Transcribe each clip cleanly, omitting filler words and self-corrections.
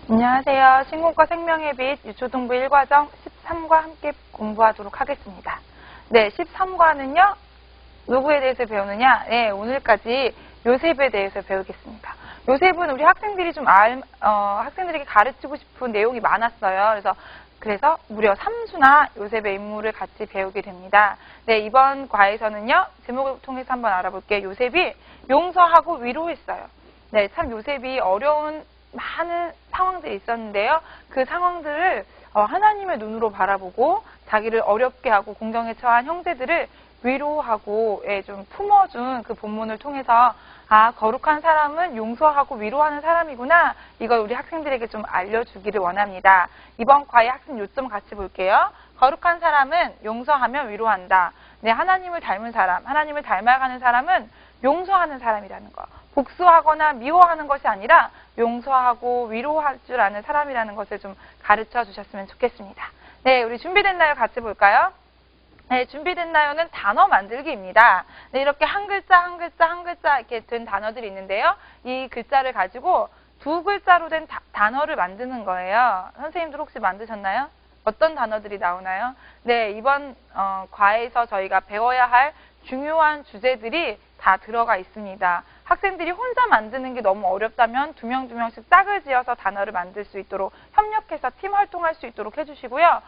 안녕하세요. 신공과 생명의 빛 유초등부 1과정 13과 함께 공부하도록 하겠습니다. 네, 13과는요. 누구에 대해서 배우느냐? 네, 오늘까지 요셉에 대해서 배우겠습니다. 요셉은 우리 학생들이 학생들에게 가르치고 싶은 내용이 많았어요. 그래서 무려 3수나 요셉의 인물을 같이 배우게 됩니다. 네, 이번 과에서는요. 제목을 통해서 한번 알아볼게요. 요셉이 용서하고 위로했어요. 네, 참 요셉이 어려운 많은 상황들이 있었는데요. 그 상황들을 하나님의 눈으로 바라보고 자기를 어렵게 하고 공경에 처한 형제들을 위로하고 좀 품어준 그 본문을 통해서 거룩한 사람은 용서하고 위로하는 사람이구나. 이걸 우리 학생들에게 좀 알려주기를 원합니다. 이번 과의 학습 요점 같이 볼게요. 거룩한 사람은 용서하며 위로한다. 네, 하나님을 닮은 사람, 하나님을 닮아가는 사람은 용서하는 사람이라는 거. 복수하거나 미워하는 것이 아니라 용서하고 위로할 줄 아는 사람이라는 것을 좀 가르쳐 주셨으면 좋겠습니다. 네, 우리 준비됐나요? 같이 볼까요? 네, 준비됐나요는 단어 만들기입니다. 네, 이렇게 한 글자 이렇게 된 단어들이 있는데요. 이 글자를 가지고 두 글자로 된 단어를 만드는 거예요. 선생님들 혹시 만드셨나요? 어떤 단어들이 나오나요? 네, 이번 과에서 저희가 배워야 할 중요한 주제들이 다 들어가 있습니다. 학생들이 혼자 만드는 게 너무 어렵다면 두 명씩 짝을 지어서 단어를 만들 수 있도록 협력해서 팀 활동할 수 있도록 해주시고요.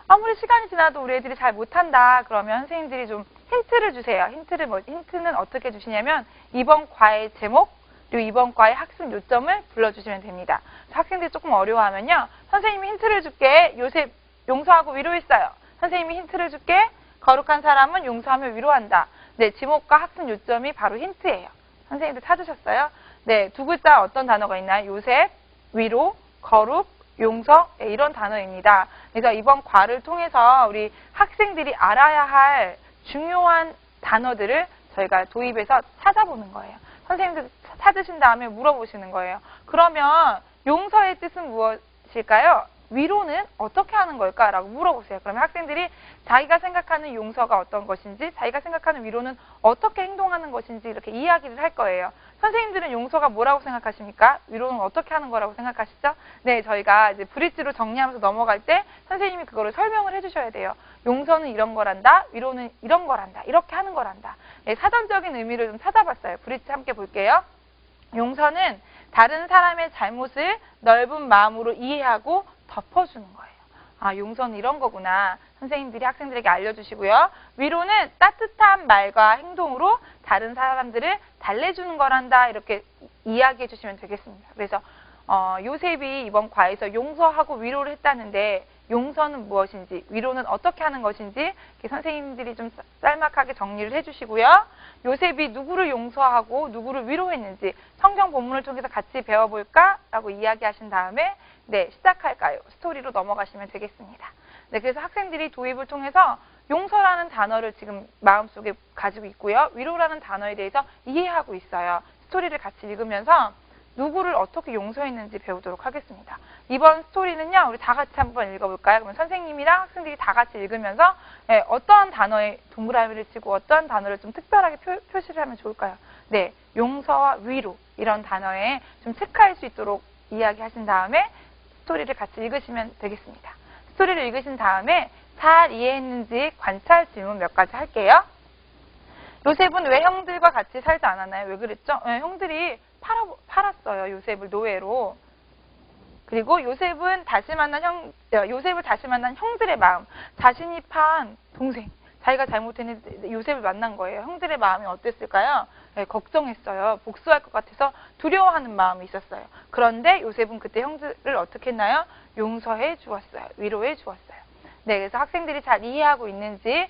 아무리 시간이 지나도 우리 애들이 잘 못한다 그러면 선생님들이 좀 힌트를 주세요. 힌트는 어떻게 주시냐면 이번 과의 제목 그리고 이번 과의 학습 요점을 불러주시면 됩니다. 학생들이 조금 어려워하면요. 선생님이 힌트를 줄게. 요셉 용서하고 위로했어요. 선생님이 힌트를 줄게. 거룩한 사람은 용서하며 위로한다. 네, 지목과 학습 요점이 바로 힌트예요. 선생님들 찾으셨어요? 네, 두 글자 어떤 단어가 있나요? 요셉, 위로, 거룩, 용서 이런 단어입니다. 그래서 이번 과를 통해서 우리 학생들이 알아야 할 중요한 단어들을 저희가 도입해서 찾아보는 거예요. 선생님들 찾으신 다음에 물어보시는 거예요. 그러면 용서의 뜻은 무엇일까요? 위로는 어떻게 하는 걸까? 라고 물어보세요. 그러면 학생들이 자기가 생각하는 용서가 어떤 것인지, 자기가 생각하는 위로는 어떻게 행동하는 것인지 이렇게 이야기를 할 거예요. 선생님들은 용서가 뭐라고 생각하십니까? 위로는 어떻게 하는 거라고 생각하시죠? 네, 저희가 이제 브릿지로 정리하면서 넘어갈 때 선생님이 그거를 설명을 해주셔야 돼요. 용서는 이런 거란다, 위로는 이런 거란다, 이렇게 하는 거란다. 네, 사전적인 의미를 좀 찾아봤어요. 브릿지 함께 볼게요. 용서는 다른 사람의 잘못을 넓은 마음으로 이해하고 덮어주는 거예요. 용서는 이런 거구나. 선생님들이 학생들에게 알려주시고요. 위로는 따뜻한 말과 행동으로 다른 사람들을 달래주는 거란다. 이렇게 이야기해 주시면 되겠습니다. 그래서 요셉이 이번 과에서 용서하고 위로를 했다는데 용서는 무엇인지, 위로는 어떻게 하는 것인지 선생님들이 좀 짤막하게 정리를 해주시고요. 요셉이 누구를 용서하고 누구를 위로했는지 성경 본문을 통해서 같이 배워볼까? 라고 이야기하신 다음에 네, 시작할까요? 스토리로 넘어가시면 되겠습니다. 네, 그래서 학생들이 도입을 통해서 용서라는 단어를 지금 마음속에 가지고 있고요. 위로라는 단어에 대해서 이해하고 있어요. 스토리를 같이 읽으면서 누구를 어떻게 용서했는지 배우도록 하겠습니다. 이번 스토리는요. 우리 다 같이 한번 읽어볼까요? 그러면 선생님이랑 학생들이 다 같이 읽으면서 어떠한 단어에 동그라미를 치고 어떠한 단어를 좀 특별하게 표시를 하면 좋을까요? 네, 용서와 위로 이런 단어에 좀 체크할 수 있도록 이야기하신 다음에 스토리를 같이 읽으시면 되겠습니다. 스토리를 읽으신 다음에 잘 이해했는지 관찰 질문 몇 가지 할게요. 요셉은 왜 형들과 같이 살지 않았나요? 왜 그랬죠? 형들이 팔았어요. 요셉을 노예로. 그리고 요셉을 다시 만난 형들의 마음, 자신이 판 동생, 자기가 잘못했는데 요셉을 만난 거예요. 형들의 마음이 어땠을까요? 네, 걱정했어요. 복수할 것 같아서 두려워하는 마음이 있었어요. 그런데 요셉은 그때 형들을 어떻게 했나요? 용서해 주었어요. 위로해 주었어요. 네, 그래서 학생들이 잘 이해하고 있는지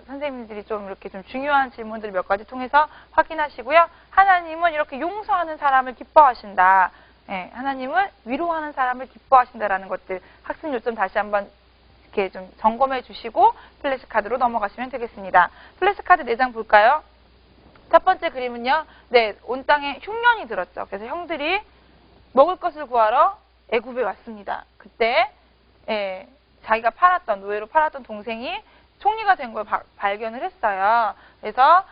선생님들이 좀 이렇게 좀 중요한 질문들 몇 가지 통해서 확인하시고요. 하나님은 이렇게 용서하는 사람을 기뻐하신다. 네, 하나님은 위로하는 사람을 기뻐하신다라는 것들 학습 요점 다시 한번 이렇게 좀 점검해 주시고 플래시카드로 넘어가시면 되겠습니다. 플래시카드 4장 볼까요? 첫 번째 그림은요. 네, 온 땅에 흉년이 들었죠. 그래서 형들이 먹을 것을 구하러 애굽에 왔습니다. 그때 자기가 노예로 팔았던 동생이 총리가 된 걸 발견을 했어요. 그래서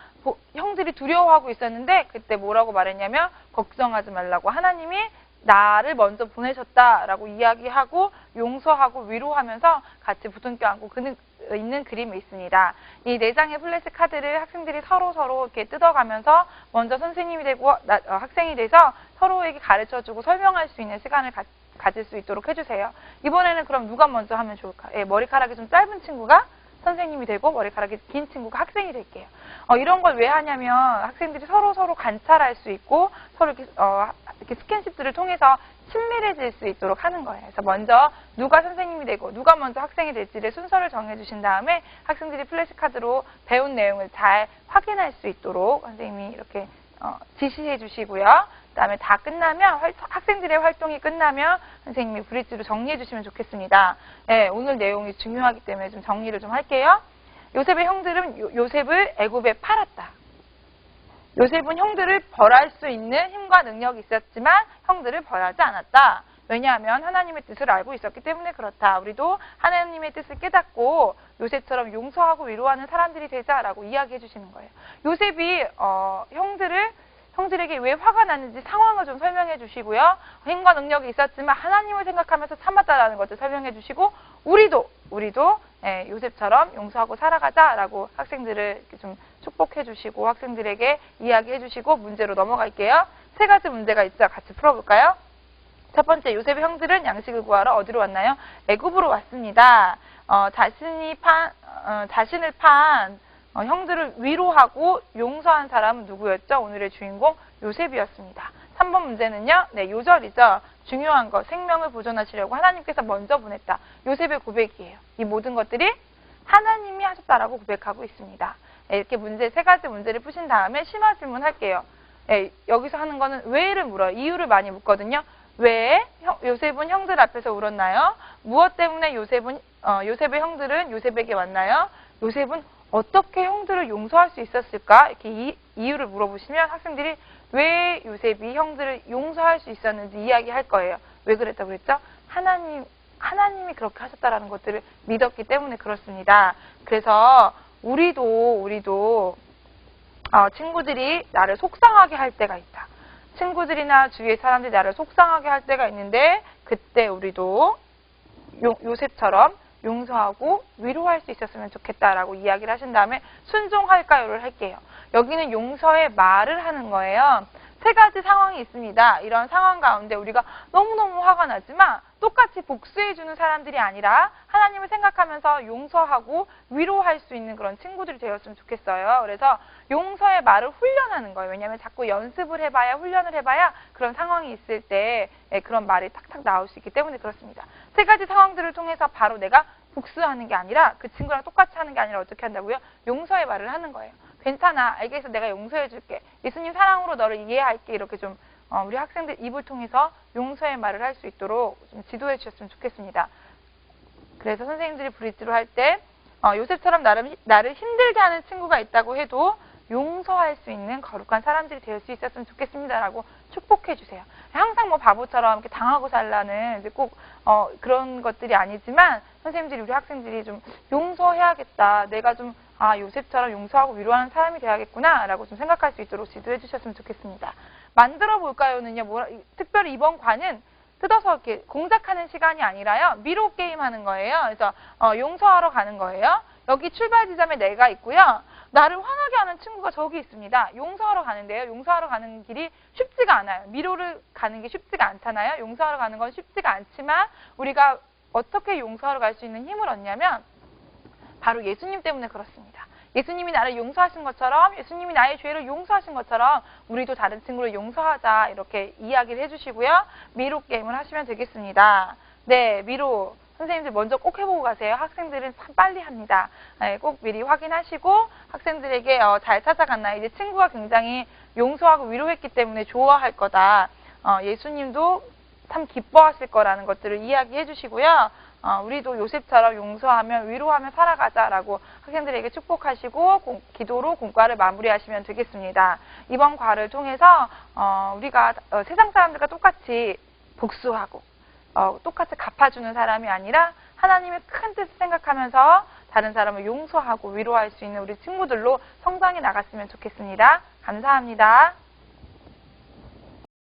형들이 두려워하고 있었는데 그때 뭐라고 말했냐면 걱정하지 말라고 하나님이 나를 먼저 보내셨다라고 이야기하고 용서하고 위로하면서 같이 부둥켜 안고 있는 그림이 있습니다. 이 4장의 플래시 카드를 학생들이 서로 이렇게 뜯어가면서 먼저 선생님이 되고 학생이 돼서 서로에게 가르쳐주고 설명할 수 있는 시간을 가질 수 있도록 해주세요. 이번에는 그럼 누가 먼저 하면 좋을까? 머리카락이 좀 짧은 친구가 선생님이 되고 머리카락이 긴 친구가 학생이 될게요. 이런 걸 왜 하냐면 학생들이 서로 관찰할 수 있고 서로 이렇게 스킨십들을 통해서 친밀해질 수 있도록 하는 거예요. 그래서 먼저 누가 선생님이 되고 누가 먼저 학생이 될지를 순서를 정해주신 다음에 학생들이 플래시카드로 배운 내용을 잘 확인할 수 있도록 선생님이 이렇게 지시해 주시고요. 그 다음에 다 끝나면 학생들의 활동이 끝나면 선생님이 브릿지로 정리해 주시면 좋겠습니다. 네, 오늘 내용이 중요하기 때문에 좀 정리를 좀 할게요. 요셉의 형들은 요셉을 애굽에 팔았다. 요셉은 형들을 벌할 수 있는 힘과 능력이 있었지만 형들을 벌하지 않았다. 왜냐하면 하나님의 뜻을 알고 있었기 때문에 그렇다. 우리도 하나님의 뜻을 깨닫고 요셉처럼 용서하고 위로하는 사람들이 되자라고 이야기해 주시는 거예요. 요셉이 형들에게 왜 화가 났는지 상황을 좀 설명해 주시고요. 힘과 능력이 있었지만 하나님을 생각하면서 참았다라는 것을 설명해 주시고 우리도 요셉처럼 용서하고 살아가자라고 학생들을 좀 축복해 주시고 학생들에게 이야기해 주시고 문제로 넘어갈게요. 3가지 문제가 있죠. 같이 풀어볼까요? 첫 번째, 요셉의 형들은 양식을 구하러 어디로 왔나요? 애굽으로 왔습니다. 자신을 판 형들을 위로하고 용서한 사람은 누구였죠? 오늘의 주인공 요셉이었습니다. 3번 문제는요. 요절이죠. 중요한 거, 생명을 보존하시려고 하나님께서 먼저 보냈다. 요셉의 고백이에요. 이 모든 것들이 하나님이 하셨다라고 고백하고 있습니다. 이렇게 3가지 문제를 푸신 다음에 심화 질문할게요. 여기서 하는 거는 왜를 물어요. 이유를 많이 묻거든요. 왜 요셉은 형들 앞에서 울었나요? 무엇 때문에 요셉의 형들은 요셉에게 왔나요? 요셉은 어떻게 형들을 용서할 수 있었을까? 이렇게 이유를 물어보시면 학생들이 왜 요셉이 형들을 용서할 수 있었는지 이야기할 거예요. 왜 그랬다고 그랬죠? 하나님이 그렇게 하셨다라는 것들을 믿었기 때문에 그렇습니다. 그래서 우리도 친구들이 나를 속상하게 할 때가 있다. 친구들이나 주위의 사람들이 나를 속상하게 할 때가 있는데 그때 우리도 요셉처럼 용서하고 위로할 수 있었으면 좋겠다라고 이야기를 하신 다음에 순종할까요를 할게요. 여기는 용서의 말을 하는 거예요. 3가지 상황이 있습니다. 이런 상황 가운데 우리가 너무너무 화가 나지만 똑같이 복수해주는 사람들이 아니라 하나님을 생각하면서 용서하고 위로할 수 있는 그런 친구들이 되었으면 좋겠어요. 그래서 용서의 말을 훈련하는 거예요. 왜냐하면 자꾸 연습을 해봐야 훈련을 해봐야 그런 상황이 있을 때 그런 말이 탁탁 나올 수 있기 때문에 그렇습니다. 3가지 상황들을 통해서 바로 내가 복수하는 게 아니라 그 친구랑 똑같이 하는 게 아니라 어떻게 한다고요? 용서의 말을 하는 거예요. 괜찮아. 알겠어. 내가 용서해 줄게. 예수님 사랑으로 너를 이해할게. 이렇게 좀 우리 학생들 입을 통해서 용서의 말을 할 수 있도록 좀 지도해 주셨으면 좋겠습니다. 그래서 선생님들이 브릿지로 할 때 요셉처럼 나를 힘들게 하는 친구가 있다고 해도 용서할 수 있는 거룩한 사람들이 될 수 있었으면 좋겠습니다라고 축복해 주세요. 항상 바보처럼 이렇게 당하고 살라는 꼭 그런 것들이 아니지만 선생님들이 우리 학생들이 좀 용서해야겠다. 내가 좀 요셉처럼 용서하고 위로하는 사람이 돼야겠구나라고 좀 생각할 수 있도록 지도해 주셨으면 좋겠습니다. 만들어 볼까요는요. 특별히 이번 관은 뜯어서 이렇게 공작하는 시간이 아니라요. 미로 게임 하는 거예요. 그래서 용서하러 가는 거예요. 여기 출발 지점에 내가 있고요. 나를 화나게 하는 친구가 저기 있습니다. 용서하러 가는데요. 용서하러 가는 길이 쉽지가 않아요. 미로를 가는 게 쉽지가 않잖아요. 용서하러 가는 건 쉽지가 않지만 우리가 어떻게 용서하러 갈 수 있는 힘을 얻냐면 바로 예수님 때문에 그렇습니다. 예수님이 나를 용서하신 것처럼 예수님이 나의 죄를 용서하신 것처럼 우리도 다른 친구를 용서하자 이렇게 이야기를 해주시고요. 미로 게임을 하시면 되겠습니다. 네, 미로 선생님들 먼저 꼭 해보고 가세요. 학생들은 참 빨리 합니다. 네, 꼭 미리 확인하시고 학생들에게 잘 찾아갔나 이제 친구가 굉장히 용서하고 위로했기 때문에 좋아할 거다. 예수님도 참 기뻐하실 거라는 것들을 이야기해 주시고요. 우리도 요셉처럼 용서하며 위로하며 살아가자라고 학생들에게 축복하시고 기도로 공과를 마무리하시면 되겠습니다. 이번 과를 통해서 우리가 세상 사람들과 똑같이 복수하고 똑같이 갚아주는 사람이 아니라 하나님의 큰 뜻을 생각하면서 다른 사람을 용서하고 위로할 수 있는 우리 친구들로 성장해 나갔으면 좋겠습니다. 감사합니다.